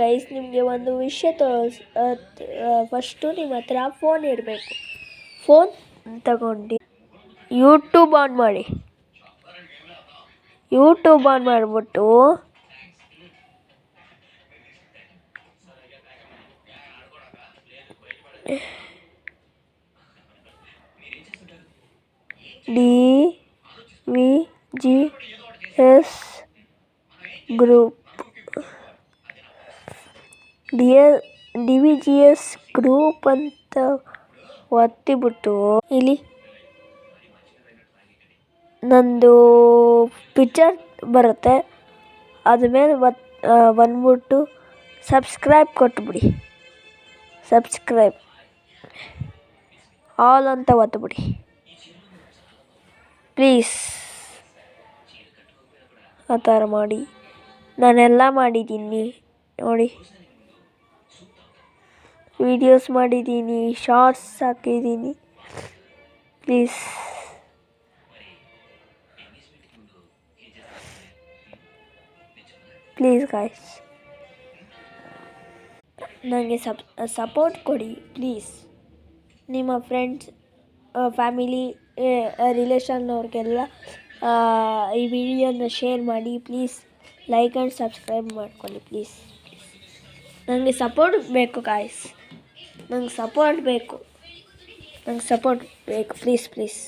Guys, ನಿಮಗೆ ಒಂದು ವಿಷಯ ಫಸ್ಟು ನಿಮ್ಮ ಹತ್ರ ಫೋನ್ ಇರಬೇಕು. ಫೋನ್ ತಗೊಂಡು ಯೂಟ್ಯೂಬ್ ಆನ್ ಮಾಡಿ. ಯೂಟ್ಯೂಬ್ ಆನ್ ಮಾಡಿಬಿಟ್ಟು DVGS ಗ್ರೂಪ್ DVGS ಗ್ರೂಪ್ ಅಂತ ಒತ್ತಿಬಿಟ್ಟು ಇಲ್ಲಿ ನಂದು ಪಿಕ್ಚರ್ ಬರುತ್ತೆ. ಅದ್ರ ಮೇಲೆ ಬಂದ್ಬಿಟ್ಟು ಸಬ್ಸ್ಕ್ರೈಬ್ ಕೊಟ್ಬಿಡಿ. ಸಬ್ಸ್ಕ್ರೈಬ್ ಆಲ್ ಅಂತ ಒತ್ತಿಬಿಡಿ ಪ್ಲೀಸ್. ಆ ಥರ ಮಾಡಿ. ನಾನೆಲ್ಲ ಮಾಡಿದ್ದೀನಿ ನೋಡಿ. ವಿಡಿಯೋಸ್ ಮಾಡಿದ್ದೀನಿ, ಶಾರ್ಟ್ಸ್ ಹಾಕಿದ್ದೀನಿ. ಪ್ಲೀಸ್ ಗಾಯ್ಸ್, ನನಗೆ ಸಪೋರ್ಟ್ ಕೊಡಿ ಪ್ಲೀಸ್. ನಿಮ್ಮ ಫ್ರೆಂಡ್ಸ್, ಫ್ಯಾಮಿಲಿ, ರಿಲೇಷನ್ನವ್ರಿಗೆಲ್ಲ ಈ ವಿಡಿಯೋನ ಶೇರ್ ಮಾಡಿ ಪ್ಲೀಸ್. ಲೈಕ್ ಆ್ಯಂಡ್ ಸಬ್ಸ್ಕ್ರೈಬ್ ಮಾಡ್ಕೊಳ್ಳಿ ಪ್ಲೀಸ್. ನನಗೆ ಸಪೋರ್ಟ್ ಬೇಕು ಗಾಯ್ಸ್, ನಂಗೆ ಸಪೋರ್ಟ್ ಬೇಕು ಪ್ಲೀಸ್.